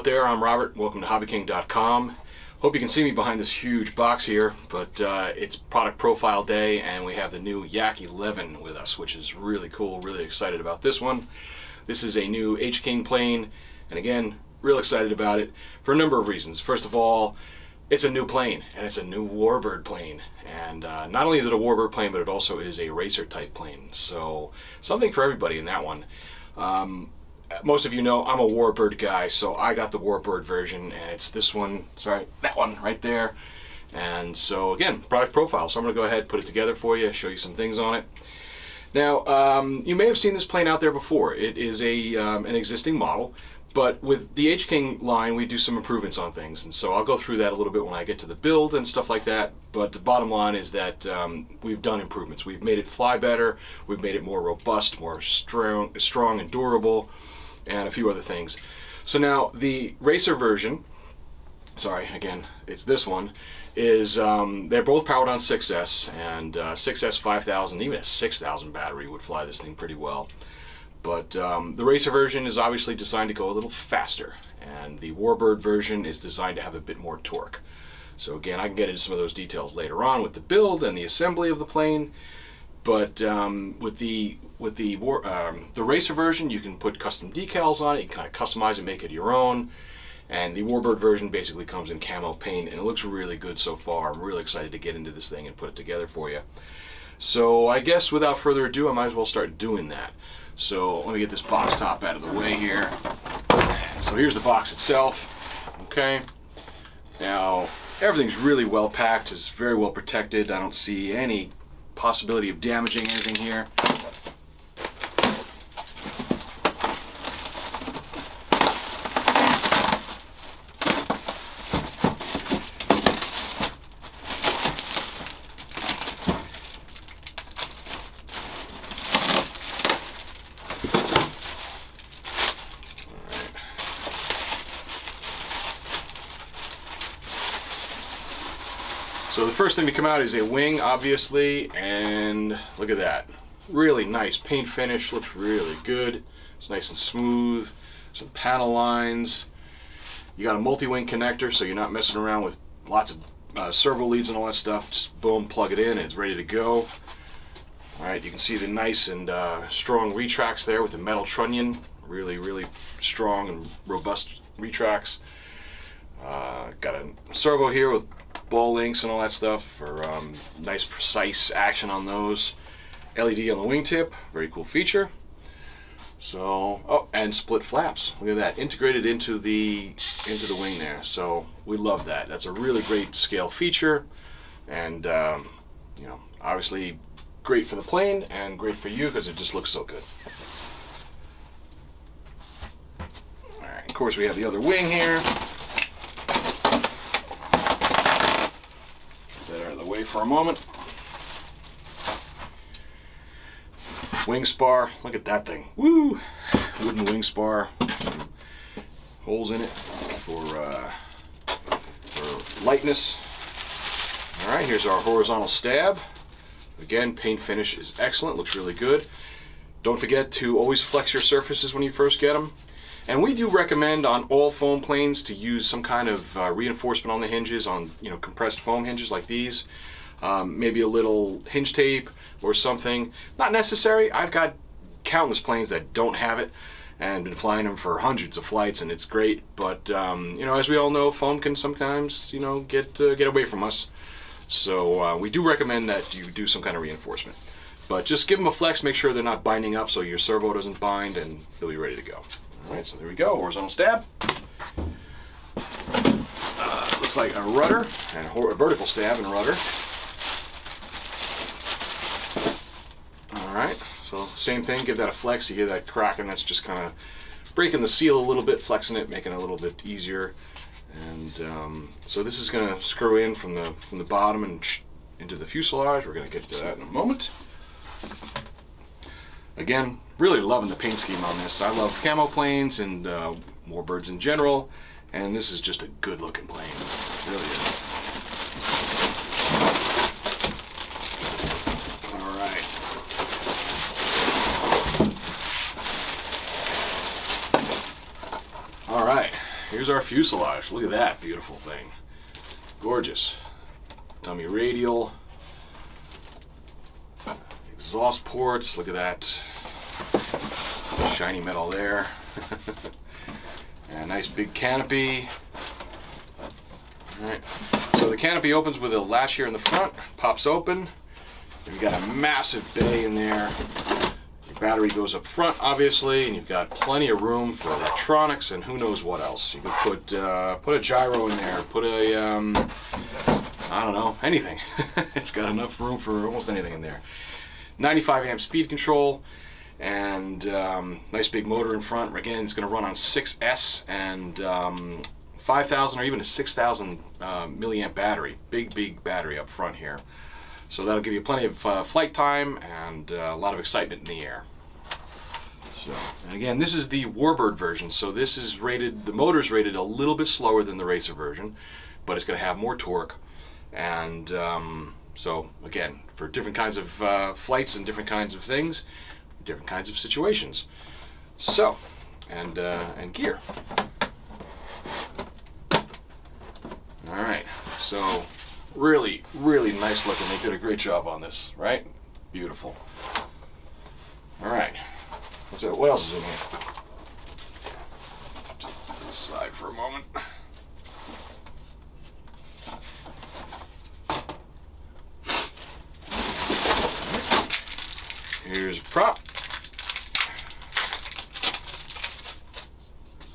out there, I'm Robert. Welcome to HobbyKing.com. Hope you can see me behind this huge box here, but it's product profile day and we have the new Yak-11 with us, which is really cool. Really excited about this one. This is a new H-King plane, and again, real excited about it for a number of reasons. First of all, it's a new plane, and it's a new Warbird plane. And not only is it a Warbird plane, but it also is a racer type plane. So something for everybody in that one. Most of you know I'm a Warbird guy, so I got the Warbird version, and it's this one, sorry, that one right there. And so again, product profile. So I'm going to go ahead and put it together for you, show you some things on it. Now, you may have seen this plane out there before. It is an existing model, but with the H-King line, we do some improvements on things, and so I'll go through that a little bit when I get to the build and stuff like that. But the bottom line is that we've done improvements. We've made it fly better, we've made it more robust, more strong and durable, and a few other things. So now the racer version, sorry, again, it's this one, is they're both powered on 6S, and 6S 5000, even a 6000 battery would fly this thing pretty well. But the racer version is obviously designed to go a little faster, and the Warbird version is designed to have a bit more torque. So again, I can get into some of those details later on with the build and the assembly of the plane. But with the racer version, you can put custom decals on it. You can kind of customize and make it your own. And the Warbird version basically comes in camo paint, and it looks really good so far. I'm really excited to get into this thing and put it together for you. So I guess without further ado, I might as well start doing that. So let me get this box top out of the way here. So here's the box itself. Okay. Now everything's really well packed. It's very well protected. I don't see any possibility of damaging anything here. So the first thing to come out is a wing, obviously, and look at that. Really nice paint finish, looks really good. It's nice and smooth, some panel lines. You got a multi-wing connector, so you're not messing around with lots of servo leads and all that stuff. Just boom, plug it in, and it's ready to go. All right, you can see the nice and strong retracts there with the metal trunnion. Really, really strong and robust retracts. Got a servo here with ball links and all that stuff for nice precise action on those. LED on the wingtip, very cool feature. So, oh, and split flaps. Look at that, integrated into the wing there. So we love that. That's a really great scale feature, and you know, obviously great for the plane and great for you because it just looks so good. All right, of course we have the other wing here. Away for a moment. Wing spar, look at that thing. Woo! Wooden wing spar, some holes in it for lightness. All right, here's our horizontal stab. Again, paint finish is excellent, looks really good. Don't forget to always flex your surfaces when you first get them. And we do recommend on all foam planes to use some kind of reinforcement on the hinges, on compressed foam hinges like these. Maybe a little hinge tape or something. Not necessary. I've got countless planes that don't have it and been flying them for hundreds of flights, and it's great. But as we all know, foam can sometimes get away from us. So we do recommend that you do some kind of reinforcement. But just give them a flex. Make sure they're not binding up so your servo doesn't bind, and they'll be ready to go. Alright, so there we go, horizontal stab. Looks like a rudder, and a vertical stab and rudder. Alright, so same thing, give that a flex. You hear that cracking, that's just kind of breaking the seal a little bit, flexing it, making it a little bit easier. And so this is going to screw in from the bottom and into the fuselage. We're going to get to that in a moment. Again, really loving the paint scheme on this. I love camo planes and Warbirds in general, and this is just a good looking plane. It really is. Alright. Alright, here's our fuselage. Look at that beautiful thing. Gorgeous. Dummy radial. Exhaust ports. Look at that. Shiny metal there. And a nice big canopy. Alright. So the canopy opens with a latch here in the front. Pops open. You've got a massive bay in there. Your battery goes up front, obviously, and you've got plenty of room for electronics and who knows what else. You could put a gyro in there, put a I don't know, anything. It's got enough room for almost anything in there. 95 amp speed control, and nice big motor in front. Again, it's going to run on 6S and 5,000 or even a 6,000 milliamp battery. Big battery up front here. So that'll give you plenty of flight time and a lot of excitement in the air. So, and again, this is the Warbird version, so this is rated, the motor's rated a little bit slower than the racer version, but it's going to have more torque. And so again, for different kinds of flights and different kinds of things, different kinds of situations. So, and gear. All right, so really nice looking. They did a great job on this, right? Beautiful. All right, what else is in here? To the side for a moment. Here's a prop.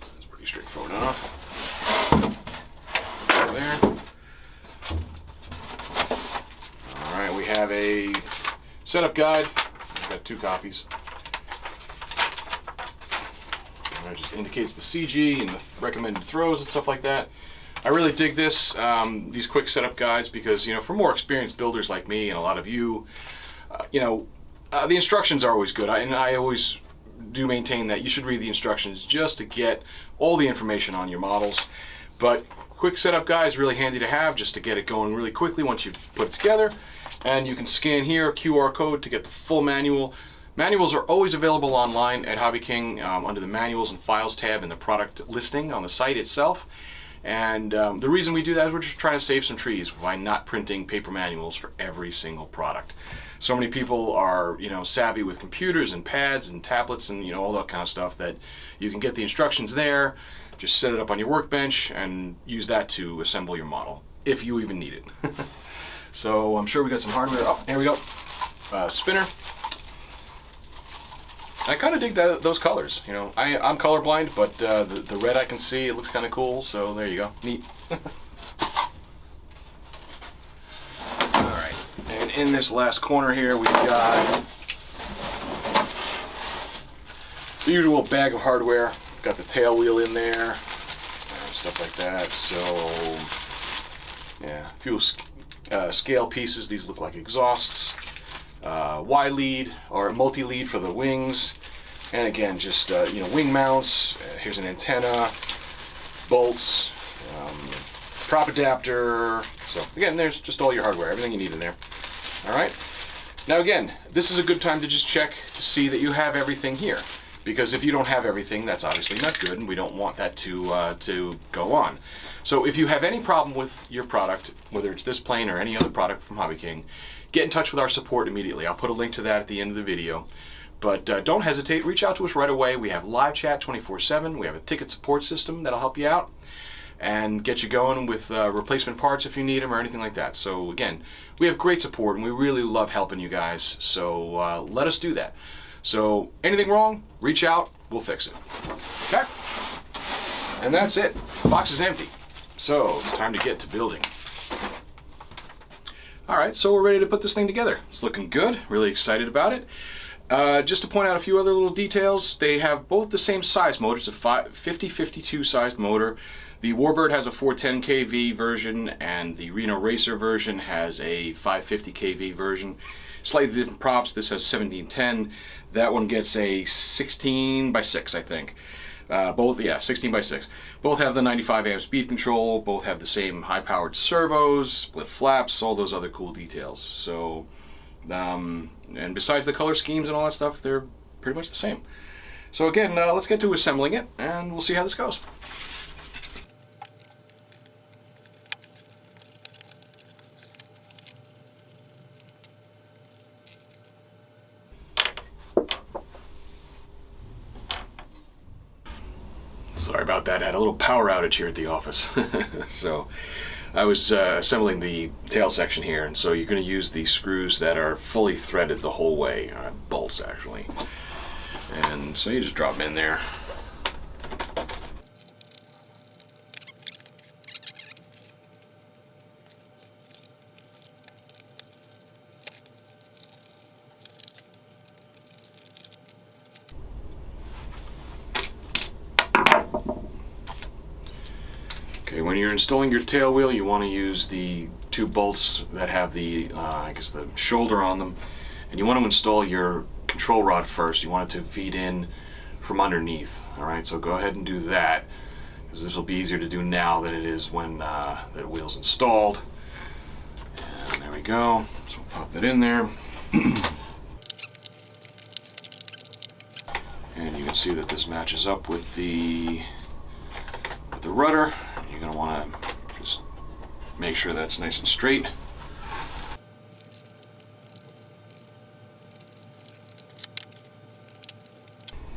That's pretty straightforward enough. There. Alright, we have a setup guide. I've got 2 copies. And it just indicates the CG and the recommended throws and stuff like that. I really dig this, these quick setup guides, because, you know, for more experienced builders like me and a lot of you, you know, the instructions are always good, and I always do maintain that you should read the instructions just to get all the information on your models. But quick setup guide is really handy to have just to get it going really quickly once you put it together. And you can scan here a QR code to get the full manual. Manuals are always available online at HobbyKing under the Manuals and Files tab in the product listing on the site itself. And the reason we do that is we're just trying to save some trees by not printing paper manuals for every single product. So many people are, you know, savvy with computers and pads and tablets and, you know, all that kind of stuff that you can get the instructions there, just set it up on your workbench and use that to assemble your model, if you even need it. So I'm sure we got some hardware. Oh, here we go. Spinner. I kind of dig those colors. You know, I'm colorblind, but the red I can see, it looks kind of cool. So there you go. Neat. Alright, and in this last corner here, we've got the usual bag of hardware. Got the tail wheel in there, and stuff like that. So, yeah, a few scale pieces. These look like exhausts. Y-lead or multi-lead for the wings, and again, just you know, wing mounts. Here's an antenna, bolts, prop adapter. So again, there's just all your hardware, everything you need in there. All right. Now again, this is a good time to just check to see that you have everything here, because if you don't have everything, that's obviously not good, and we don't want that to go on. So if you have any problem with your product, whether it's this plane or any other product from HobbyKing, get in touch with our support immediately. I'll put a link to that at the end of the video. But don't hesitate, reach out to us right away. We have live chat 24/7. We have a ticket support system that'll help you out and get you going with replacement parts if you need them or anything like that. So again, we have great support and we really love helping you guys. So let us do that. So anything wrong, reach out, we'll fix it. Okay? And that's it. The box is empty. So it's time to get to building. Alright, so we're ready to put this thing together. It's looking good, really excited about it. Just to point out a few other little details, they have both the same size motor. It's a 50-52 sized motor. The Warbird has a 410 kV version, and the Reno Racer version has a 550 kV version. Slightly different props. This has 1710. That one gets a 16x6, I think. Both, yeah, 16x6. Both have the 95 amp speed control. Both have the same high-powered servos, split flaps, all those other cool details. So, and besides the color schemes and all that stuff, they're pretty much the same. So again, let's get to assembling it, and we'll see how this goes. Sorry about that. I had a little power outage here at the office. So I was assembling the tail section here, and so you're going to use the screws that are fully threaded the whole way, bolts actually. And so you just drop them in there. Okay, when you're installing your tail wheel, you want to use the two bolts that have the, I guess the shoulder on them, and you want to install your control rod first. You want it to feed in from underneath. All right, so go ahead and do that, because this will be easier to do now than it is when the wheel's installed. And there we go. So we'll pop that in there. And you can see that this matches up with the rudder. You're going to want to just make sure that's nice and straight.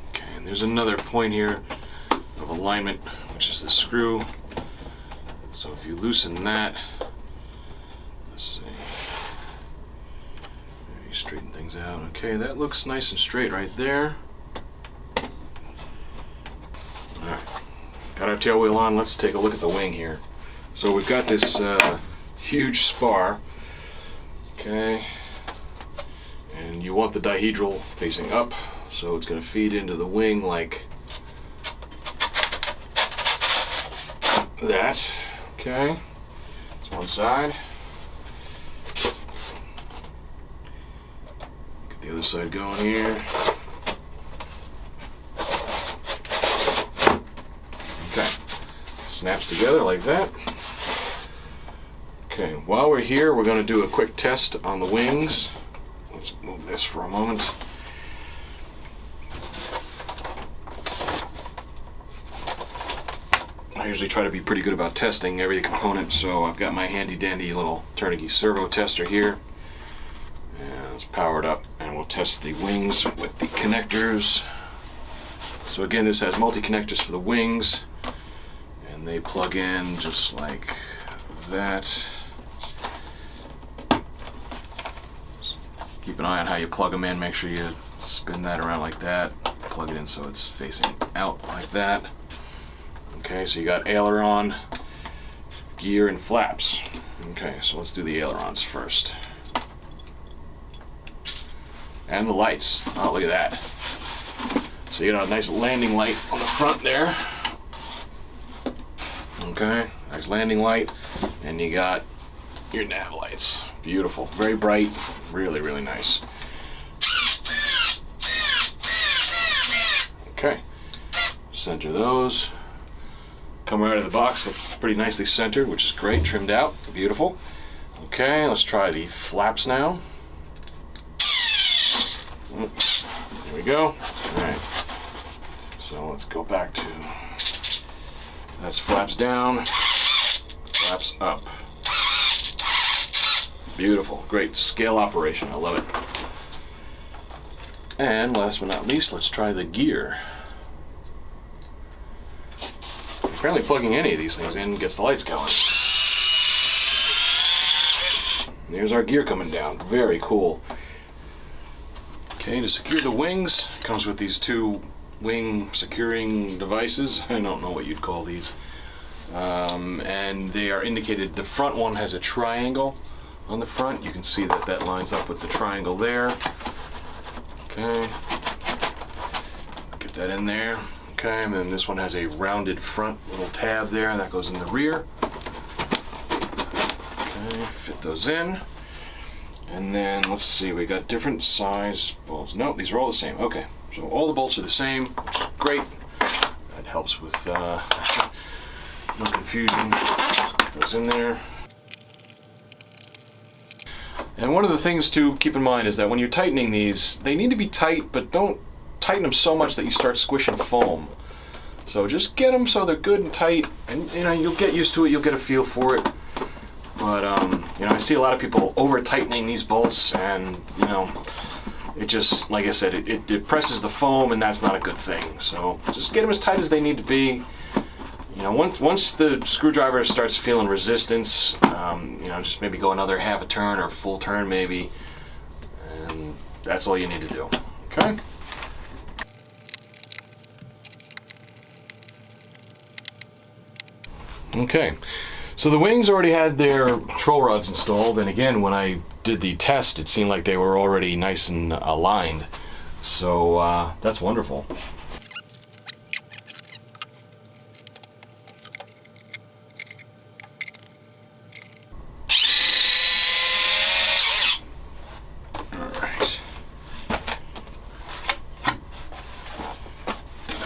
Okay, and there's another point here of alignment, which is the screw. So if you loosen that, let's see, maybe straighten things out. Okay, that looks nice and straight right there. Alright. Got our tail wheel on. Let's take a look at the wing here. So we've got this huge spar, okay, and you want the dihedral facing up, so it's going to feed into the wing like that. Okay, that's one side. Get the other side going here. Snaps together like that. Okay, while we're here, we're going to do a quick test on the wings. Let's move this for a moment. I usually try to be pretty good about testing every component, so I've got my handy dandy little Turnkey servo tester here. And it's powered up, and we'll test the wings with the connectors. So again, this has multi-connectors for the wings. And they plug in just like that. Keep an eye on how you plug them in. Make sure you spin that around like that. Plug it in so it's facing out like that. Okay, so you got aileron, gear, and flaps. Okay, so let's do the ailerons first. And the lights. Oh, look at that. So you got a nice landing light on the front there. Okay, nice landing light, and you got your nav lights. Beautiful, very bright, really, really nice. Okay, center those. Come right out of the box, looks pretty nicely centered, which is great, trimmed out, beautiful. Okay, let's try the flaps now. There we go. All right, so let's go back to, that's flaps down, flaps up. Beautiful, great scale operation, I love it. And last but not least, let's try the gear. Apparently plugging any of these things in gets the lights going. There's our gear coming down, very cool. Okay, to secure the wings, it comes with these two wing securing devices. I don't know what you'd call these. And they are indicated, the front one has a triangle on the front. You can see that that lines up with the triangle there. Okay, get that in there. Okay, and then this one has a rounded front little tab there, and that goes in the rear. Okay, fit those in. And then let's see, we got different size bolts. No, these are all the same. Okay, so all the bolts are the same, which is great. That helps with no confusion. Put those in there. And one of the things to keep in mind is that when you're tightening these, they need to be tight, but don't tighten them so much that you start squishing foam. So just get them so they're good and tight, and you know, you'll get used to it, you'll get a feel for it. But you know, I see a lot of people over tightening these bolts, and you know, it just, like I said, it depresses the foam, and that's not a good thing. So just get them as tight as they need to be. you know, once the screwdriver starts feeling resistance, you know, just maybe go another half a turn or full turn maybe, and that's all you need to do. Okay. Okay, so the wings already had their control rods installed, and again, when I did the test, it seemed like they were already nice and aligned. So that's wonderful.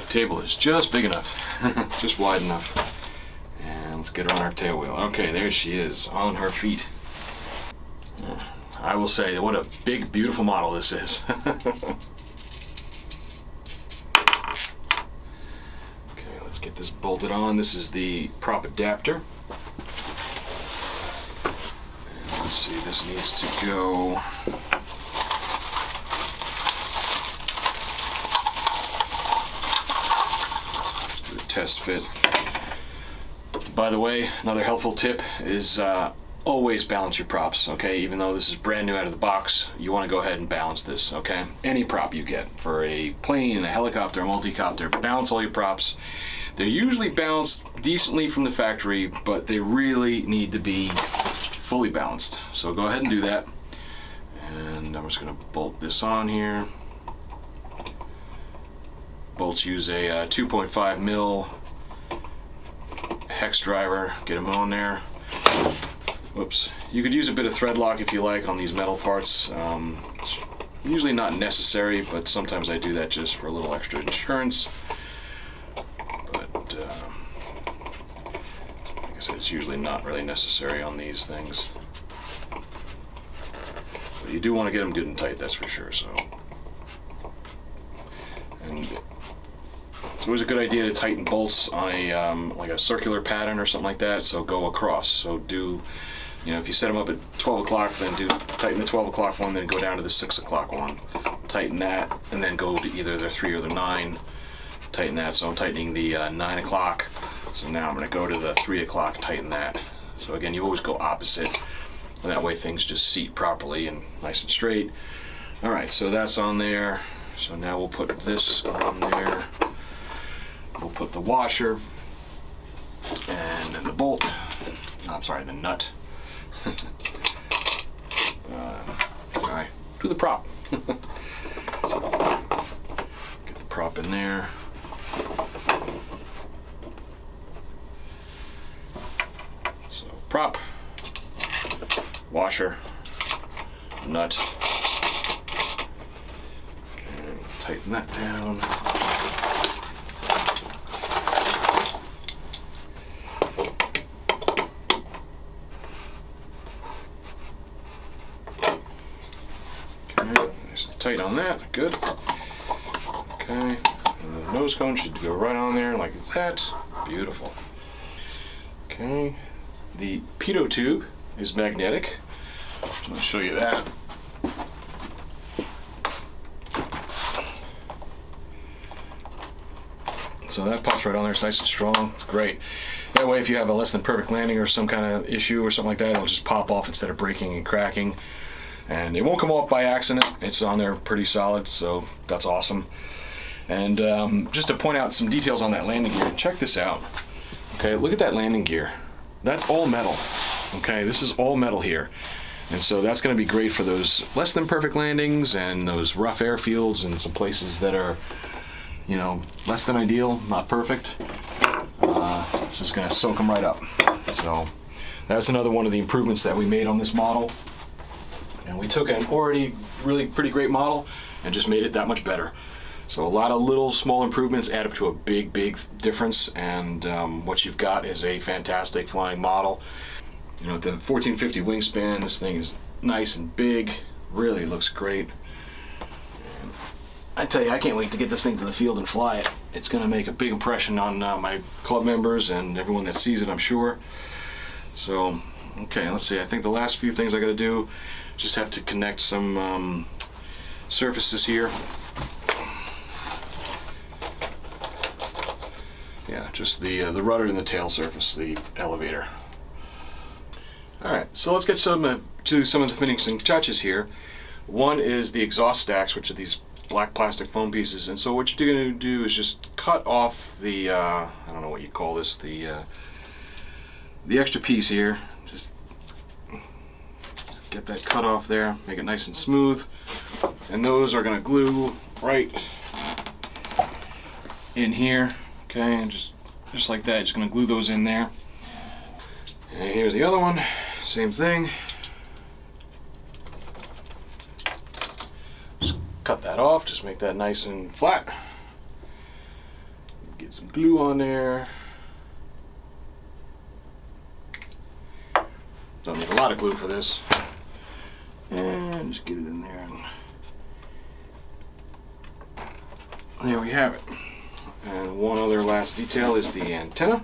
Table is just big enough, just wide enough. And let's get her on our tail wheel. Okay, there she is, on her feet. I will say, what a big, beautiful model this is. Okay, let's get this bolted on. This is the prop adapter. And let's see, this needs to go. Test fit. By the way, another helpful tip is always balance your props, okay? Even though this is brand new out of the box, you want to go ahead and balance this, okay? Any prop you get, for a plane, a helicopter, a multi-copter, balance all your props. They're usually balanced decently from the factory, but they really need to be fully balanced. So go ahead and do that. And I'm just going to bolt this on here. Bolts use a 2.5 mil hex driver. Get them on there. Whoops. You could use a bit of thread lock if you like on these metal parts. It's usually not necessary, but sometimes I do that just for a little extra insurance. But like I said, it's usually not really necessary on these things. But you do want to get them good and tight, that's for sure. So, and it's always a good idea to tighten bolts on a like a circular pattern or something like that, so go across. So do, you know, if you set them up at 12 o'clock, then tighten the 12 o'clock one, then go down to the 6 o'clock one. Tighten that, and then go to either the 3 or the 9. Tighten that, so I'm tightening the 9 o'clock. So now I'm going to go to the 3 o'clock, tighten that. So again, you always go opposite, and that way things just seat properly and nice and straight. Alright, so that's on there. So now we'll put this on there. We'll put the washer and then the bolt. I'm sorry, the nut. Alright, do the prop. Get the prop in there. So prop, washer, nut. Okay, tighten that down. Nice and tight on that, good. Okay, and the nose cone should go right on there like that. Beautiful. Okay, the pitot tube is magnetic. I'm going to show you that. So that pops right on there, it's nice and strong, it's great. That way if you have a less than perfect landing or some kind of issue or something like that, it'll just pop off instead of breaking and cracking. And it won't come off by accident. It's on there pretty solid, so that's awesome. And just to point out some details on that landing gear, check this out. Okay, look at that landing gear. That's all metal. Okay, this is all metal here. And so that's going to be great for those less than perfect landings and those rough airfields and some places that are, you know, less than ideal, not perfect. This is going to soak them right up. So that's another one of the improvements that we made on this model. And we took an already really pretty great model and just made it that much better. So a lot of little small improvements add up to a big difference, and what you've got is a fantastic flying model. You know, the 1450 wingspan, this thing is nice and big, really looks great. And I tell you, I can't wait to get this thing to the field and fly it. It's going to make a big impression on my club members and everyone that sees it, I'm sure. So, okay, let's see, I think the last few things I got to do, just have to connect some surfaces here. Yeah, just the rudder and the tail surface, the elevator. All right, so let's get to some of the finishing touches here. One is the exhaust stacks, which are these black plastic foam pieces. And so what you're going to do is just cut off the I don't know what you call this, the extra piece here. Just get that cut off there, make it nice and smooth. And those are going to glue right in here. Okay, and just like that, just going to glue those in there. And here's the other one, same thing. Just cut that off, just make that nice and flat. Get some glue on there. Don't need a lot of glue for this. And just get it in there. And there we have it. And one other last detail is the antenna.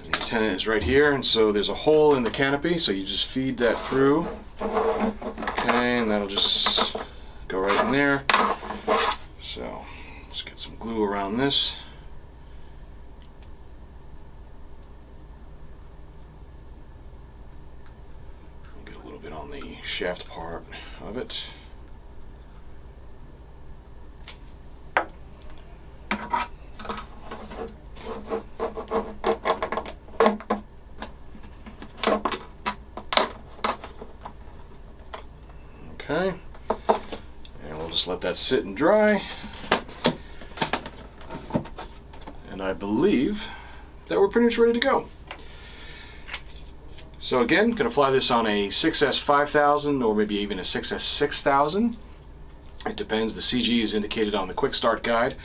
And the antenna is right here, and so there's a hole in the canopy, so you just feed that through. Okay, and that'll just go right in there. So let's get some glue around this. Get a little bit on the shaft part of it. Okay, and we'll just let that sit and dry. And I believe that we're pretty much ready to go. So again, going to fly this on a 6S 5000 or maybe even a 6S 6000. It depends. The CG is indicated on the quick start guide.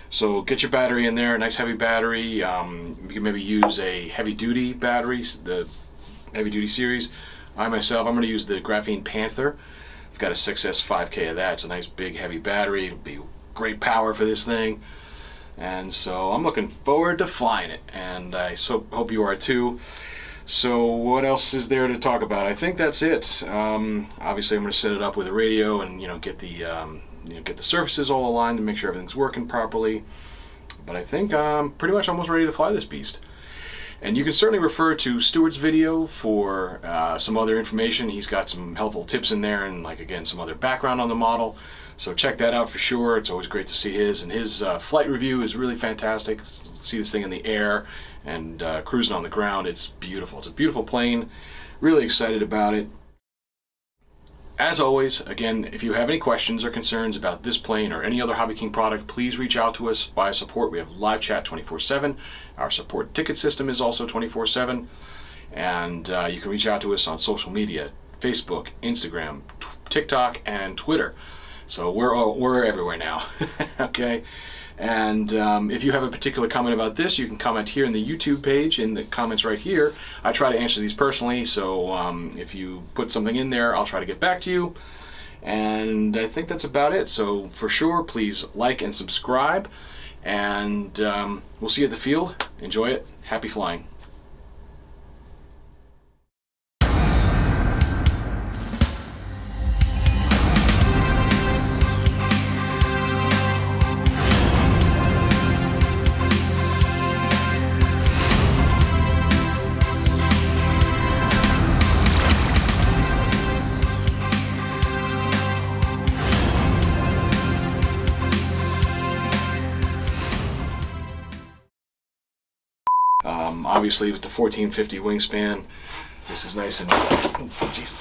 So get your battery in there, a nice heavy battery. You can maybe use a heavy duty battery, the heavy duty series. I'm going to use the Graphene Panther. I've got a 6S 5K of that. It's a nice big heavy battery. It'll be great power for this thing. And so I'm looking forward to flying it, and I hope you are too. So what else is there to talk about? I think that's it. Obviously I'm going to set it up with a radio and get the surfaces all aligned and make sure everything's working properly. But I think I'm pretty much almost ready to fly this beast. And you can certainly refer to Stuart's video for some other information. He's got some helpful tips in there, and again, some other background on the model. So check that out for sure. It's always great to see his. And his flight review is really fantastic. See this thing in the air and cruising on the ground. It's beautiful. It's a beautiful plane. Really excited about it. As always, again, if you have any questions or concerns about this plane or any other HobbyKing product, please reach out to us via support. We have live chat 24/7. Our support ticket system is also 24/7. And you can reach out to us on social media, Facebook, Instagram, TikTok, and Twitter. So we're everywhere now. Okay. And if you have a particular comment about this, you can comment here in the YouTube page in the comments right here. I try to answer these personally, so if you put something in there, I'll try to get back to you. And I think that's about it. So for sure, please like and subscribe. And we'll see you at the field. Enjoy it. Happy flying. Obviously with the 1450 wingspan, this is nice and, oh, geez.